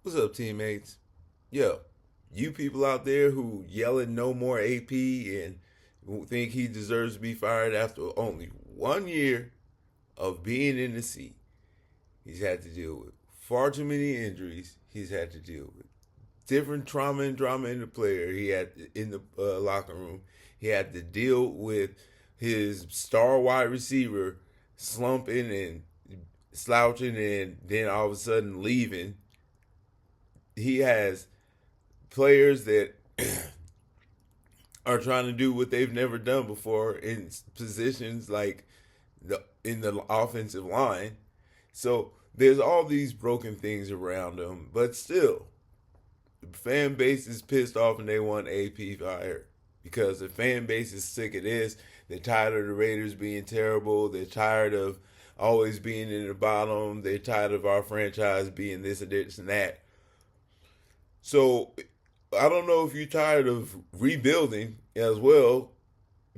What's up, teammates? Yo, you people out there who yelling no more AP and who think he deserves to be fired after only 1 year of being in the seat. He's had to deal with far too many injuries. He's had to deal with different trauma and drama in the player. He had in the locker room. He had to deal with his star wide receiver slumping and slouching and then all of a sudden leaving. He has players that are trying to do what they've never done before in positions like in the offensive line. So there's all these broken things around them, but still, the fan base is pissed off and they want AP fired because the fan base is sick of this. They're tired of the Raiders being terrible. They're tired of always being in the bottom. They're tired of our franchise being this and this and that. So I don't know if you're tired of rebuilding as well,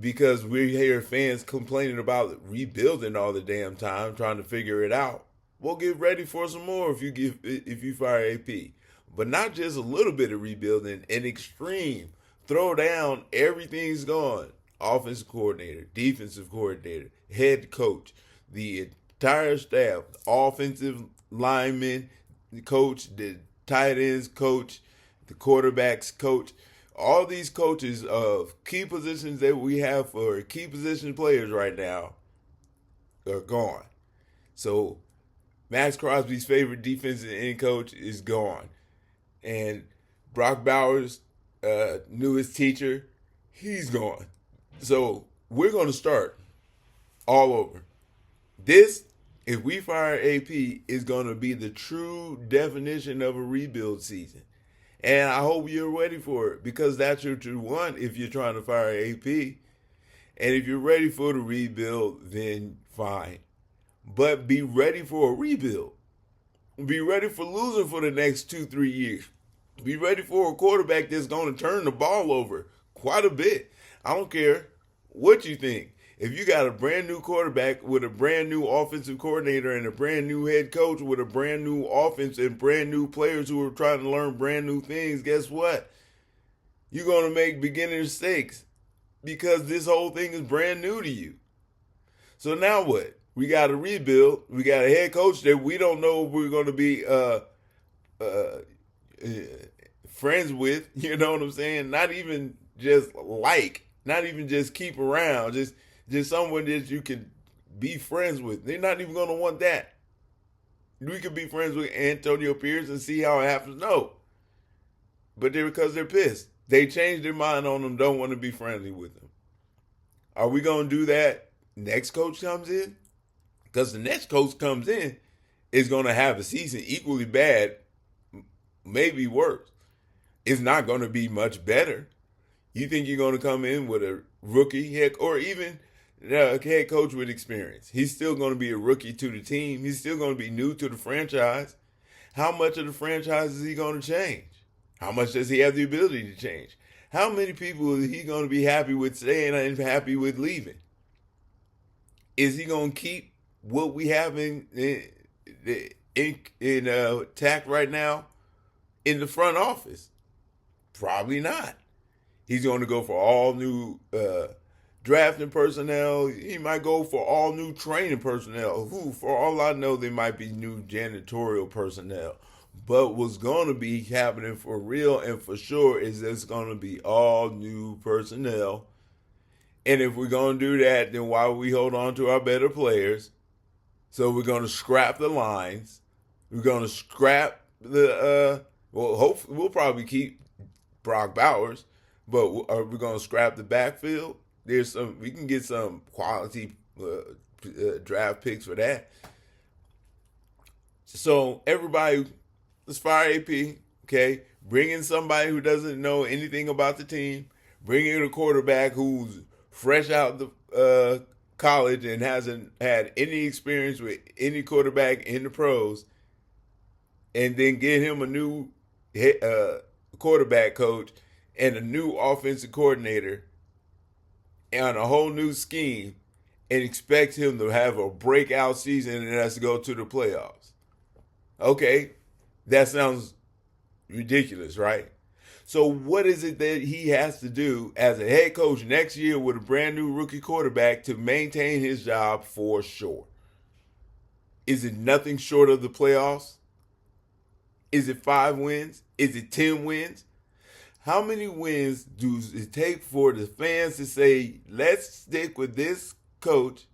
because we hear fans complaining about rebuilding all the damn time, trying to figure it out. We'll get ready for some more if you fire AP, but not just a little bit of rebuilding, an extreme throw down. Everything's gone. Offensive coordinator, defensive coordinator, head coach, the entire staff, offensive lineman, the coach, the tight ends coach, the quarterbacks coach, all these coaches of key positions that we have for key position players right now are gone. So Max Crosby's favorite defensive end coach is gone, and Brock Bowers' newest teacher, he's gone. So we're going to start all over. This, if we fire AP, is going to be the true definition of a rebuild season. And I hope you're ready for it, because that's what you want if you're trying to fire AP. And if you're ready for the rebuild, then fine. But be ready for a rebuild. Be ready for losing for the next 2, 3 years. Be ready for a quarterback that's going to turn the ball over quite a bit. I don't care what you think. If you got a brand new quarterback with a brand new offensive coordinator and a brand new head coach with a brand new offense and brand new players who are trying to learn brand new things, guess what? You're going to make beginner mistakes because this whole thing is brand new to you. So now what? We got to rebuild. We got a head coach that we don't know if we're going to be uh, friends with. You know what I'm saying? Not even just not even just keep around, just someone that you can be friends with. They're not even going to want that. We could be friends with Antonio Pierce and see how it happens. No, but because they're pissed, they changed their mind on them. Don't want to be friendly with them. Are we going to do that? Next coach comes in, because the next coach comes in is going to have a season equally bad, maybe worse. It's not going to be much better. You think you're going to come in with a rookie head, or even a head coach with experience? He's still going to be a rookie to the team. He's still going to be new to the franchise. How much of the franchise is he going to change? How much does he have the ability to change? How many people is he going to be happy with staying and happy with leaving? Is he going to keep what we have in tact right now in the front office? Probably not. He's going to go for all new drafting personnel. He might go for all new training personnel. Who, for all I know, there might be new janitorial personnel. But what's going to be happening for real and for sure is there's going to be all new personnel. And if we're going to do that, then why would we hold on to our better players? So we're going to scrap the lines. We're going to scrap hopefully we'll probably keep Brock Bowers, but are we going to scrap the backfield? We can get some quality draft picks for that. So everybody, let's fire AP. Okay, bring in somebody who doesn't know anything about the team. Bring in a quarterback who's fresh out the college and hasn't had any experience with any quarterback in the pros, and then get him a new quarterback coach and a new offensive coordinator and a whole new scheme, and expect him to have a breakout season and us to go to the playoffs. Okay, that sounds ridiculous, right? So what is it that he has to do as a head coach next year with a brand new rookie quarterback to maintain his job for sure? Is it nothing short of the playoffs? Is it 5 wins? Is it 10 wins? How many wins does it take for the fans to say, let's stick with this coach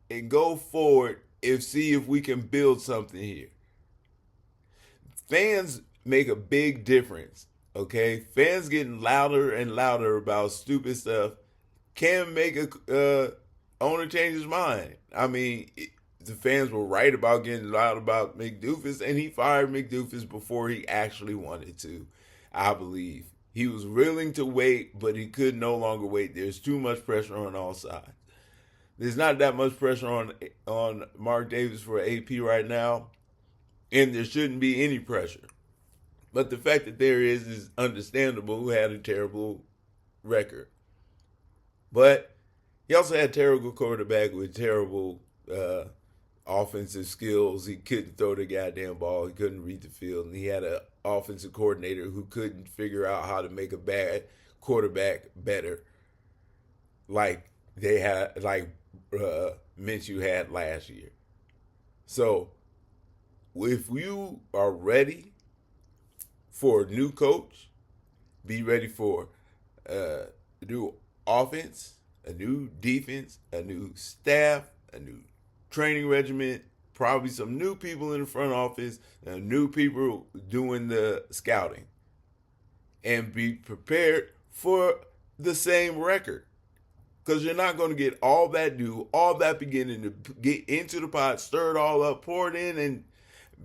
and go forward and see if we can build something here? Fans make a big difference, okay? Fans getting louder and louder about stupid stuff can make a owner change his mind. I mean, the fans were right about getting loud about McDoofus, and he fired McDoofus before he actually wanted to, I believe. He was willing to wait, but he could no longer wait. There's too much pressure on all sides. There's not that much pressure on Mark Davis for AP right now, and there shouldn't be any pressure. But the fact that there is understandable. Who had a terrible record. But he also had a terrible quarterback with terrible offensive skills. He couldn't throw the goddamn ball. He couldn't read the field. And he had an offensive coordinator who couldn't figure out how to make a bad quarterback better, like they had, like Minshew had last year. So if you are ready for a new coach, be ready for a new offense, a new defense, a new staff, a new training regimen, probably some new people in the front office, and new people doing the scouting. And be prepared for the same record. Because you're not going to get all that new, all that beginning to get into the pot, stir it all up, pour it in, and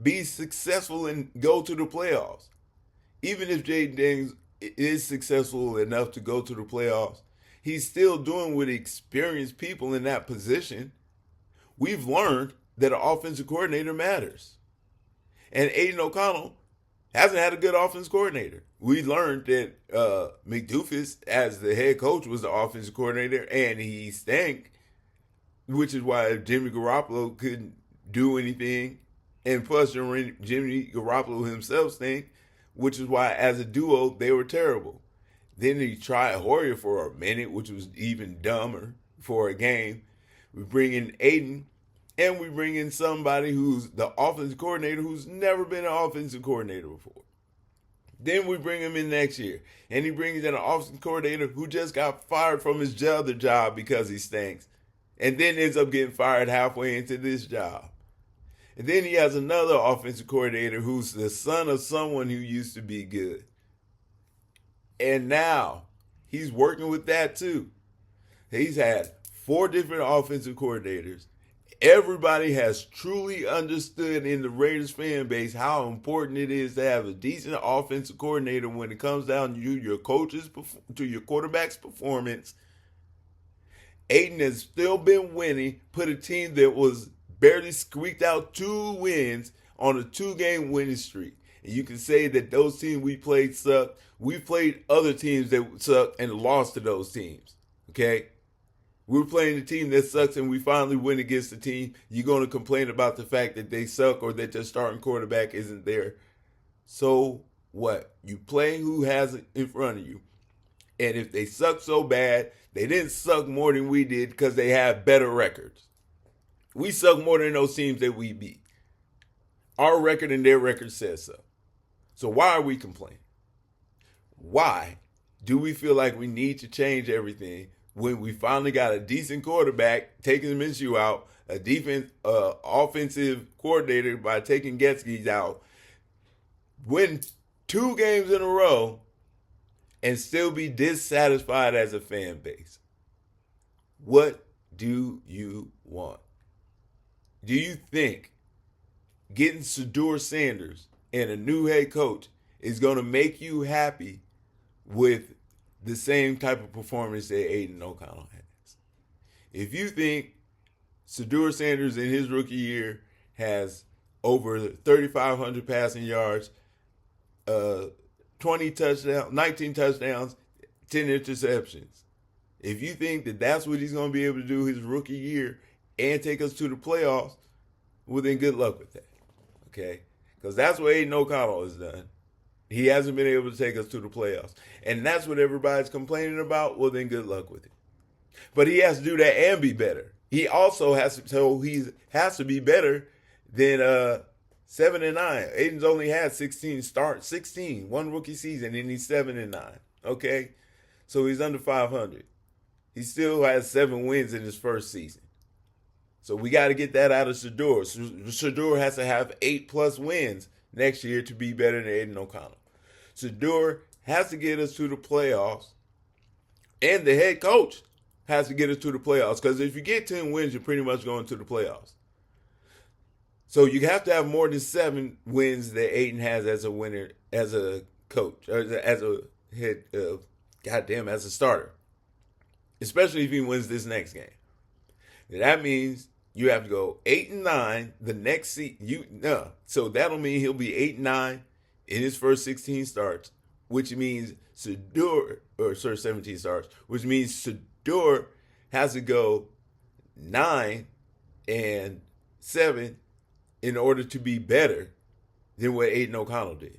be successful and go to the playoffs. Even if Jaden Daniels is successful enough to go to the playoffs, he's still doing with experienced people in that position. We've learned that an offensive coordinator matters. And Aiden O'Connell hasn't had a good offensive coordinator. We learned that McDoofus, as the head coach, was the offensive coordinator, and he stank, which is why Jimmy Garoppolo couldn't do anything. And plus, Jimmy Garoppolo himself stank, which is why, as a duo, they were terrible. Then he tried Hoyer for a minute, which was even dumber for a game. We bring in Aiden, and we bring in somebody who's the offensive coordinator who's never been an offensive coordinator before. Then we bring him in next year, and he brings in an offensive coordinator who just got fired from his other job because he stinks, and then ends up getting fired halfway into this job. And then he has another offensive coordinator who's the son of someone who used to be good. And now he's working with that too. He's had 4 different offensive coordinators. Everybody has truly understood in the Raiders fan base how important it is to have a decent offensive coordinator when it comes down to your coaches, to your quarterback's performance. Aiden has still been winning, put a team that was barely squeaked out 2 wins on a 2-game winning streak. And you can say that those teams we played sucked. We played other teams that sucked and lost to those teams. Okay? We're playing the team that sucks and we finally win against the team. You're going to complain about the fact that they suck or that their starting quarterback isn't there. So what? You play who has it in front of you. And if they suck so bad, they didn't suck more than we did because they have better records. We suck more than those teams that we beat. Our record and their record says so. So why are we complaining? Why do we feel like we need to change everything when we finally got a decent quarterback taking Minshew out, a offensive coordinator by taking Getsky out, win 2 games in a row, and still be dissatisfied as a fan base? What do you want? Do you think getting Shedeur Sanders and a new head coach is going to make you happy with the same type of performance that Aiden O'Connell has? If you think Shedeur Sanders in his rookie year has over 3,500 passing yards, 20 touchdowns, 19 touchdowns, 10 interceptions, if you think that that's what he's going to be able to do his rookie year and take us to the playoffs, well, then good luck with that, okay? Because that's what Aiden O'Connell has done. He hasn't been able to take us to the playoffs. And that's what everybody's complaining about. Well, then good luck with it. But he has to do that and be better. He also has to, so he has to be better than 7-9. Aiden's only had 16 starts, 16, one rookie season, and he's 7-9. Okay, so he's under 500. He still has 7 wins in his first season. So we got to get that out of Shedeur. Shedeur has to have 8+ wins next year to be better than Aiden O'Connell. Shedeur has to get us to the playoffs, and the head coach has to get us to the playoffs. Because if you get 10 wins, you're pretty much going to the playoffs. So you have to have more than 7 wins that Aiden has as a winner, as a coach, or as a head, as a starter. Especially if he wins this next game. That means you have to go 8-9 the next season. So that'll mean he'll be 8-9 in his first 16 starts, which means 17 starts, which means Shedeur has to go 9-7 in order to be better than what Aiden O'Connell did.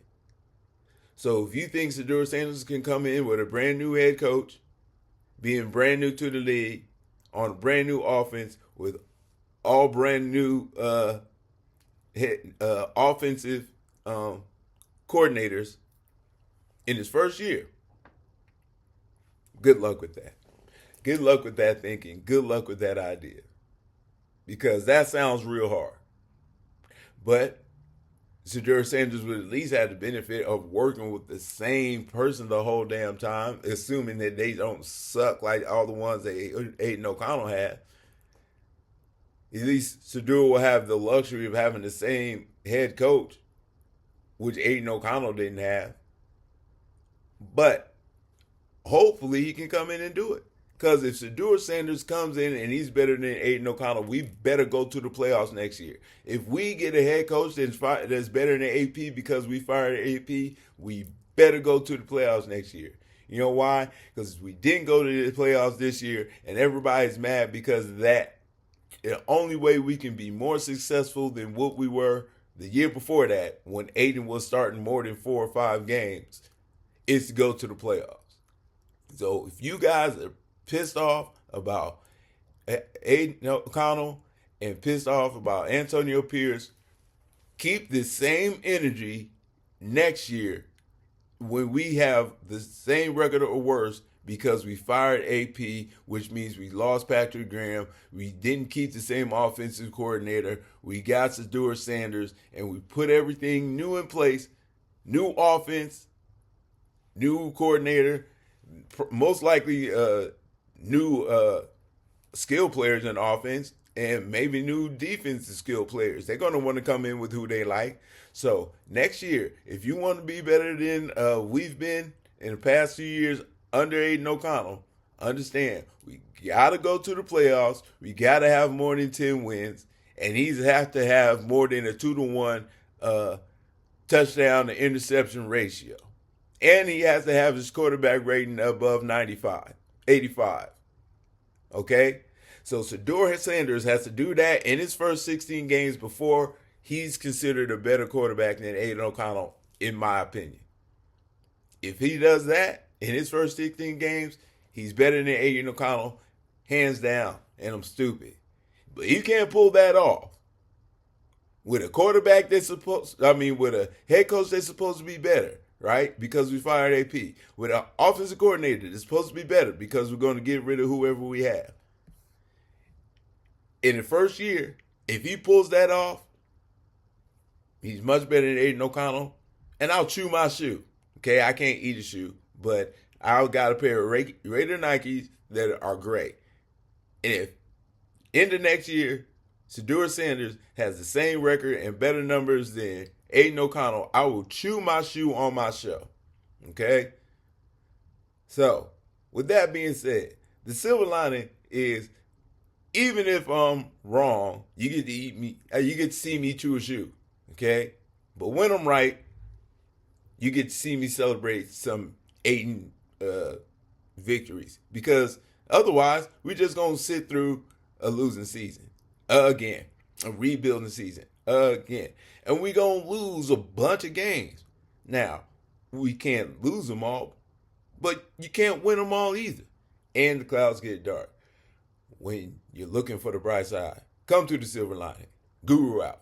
So if you think Shedeur Sanders can come in with a brand new head coach, being brand new to the league, on a brand new offense with all brand new offensive coordinators in his first year, good luck with that. Good luck with that thinking. Good luck with that idea. Because that sounds real hard. But Shedeur Sanders would at least have the benefit of working with the same person the whole damn time, assuming that they don't suck like all the ones that Aiden O'Connell had. At least Shedeur will have the luxury of having the same head coach, which Aiden O'Connell didn't have. But hopefully he can come in and do it. Because if Shedeur Sanders comes in and he's better than Aiden O'Connell, we better go to the playoffs next year. If we get a head coach that's better than AP because we fired AP, we better go to the playoffs next year. You know why? Because we didn't go to the playoffs this year, and everybody's mad because of that. The only way we can be more successful than what we were the year before that, when Aiden was starting more than 4 or 5 games, is to go to the playoffs. So if you guys are pissed off about Aiden O'Connell and pissed off about Antonio Pierce, keep the same energy next year when we have the same record or worse, because we fired AP, which means we lost Patrick Graham. We didn't keep the same offensive coordinator. We got Shedeur Sanders, and we put everything new in place. New offense, new coordinator, most likely new skill players in offense, and maybe new defensive skill players. They're going to want to come in with who they like. So next year, if you want to be better than we've been in the past few years under Aiden O'Connell, understand we got to go to the playoffs. We got to have more than 10 wins, and he's have to have more than a 2-to-1 touchdown to interception ratio. And he has to have his quarterback rating above 85. Okay? So Shedeur Sanders has to do that in his first 16 games before he's considered a better quarterback than Aiden O'Connell, in my opinion. If he does that in his first 16 games, he's better than Aiden O'Connell, hands down, and I'm stupid. But he can't pull that off with a quarterback with a head coach that's supposed to be better, right? Because we fired AP. With an offensive coordinator that's supposed to be better because we're going to get rid of whoever we have. In the first year, if he pulls that off, he's much better than Aiden O'Connell, and I'll chew my shoe. Okay, I can't eat a shoe, but I've got a pair of Raider Nikes that are great. And if in the next year, Shedeur Sanders has the same record and better numbers than Aiden O'Connell, I will chew my shoe on my show. Okay? So, with that being said, the silver lining is, even if I'm wrong, you get to eat me. You get to see me chew a shoe. Okay? But when I'm right, you get to see me celebrate some Aiden victories. Because otherwise, we're just going to sit through a losing season again, a rebuilding season again. And we're going to lose a bunch of games. Now, we can't lose them all, but you can't win them all either. And the clouds get dark. When you're looking for the bright side, come to the silver lining. Guru out.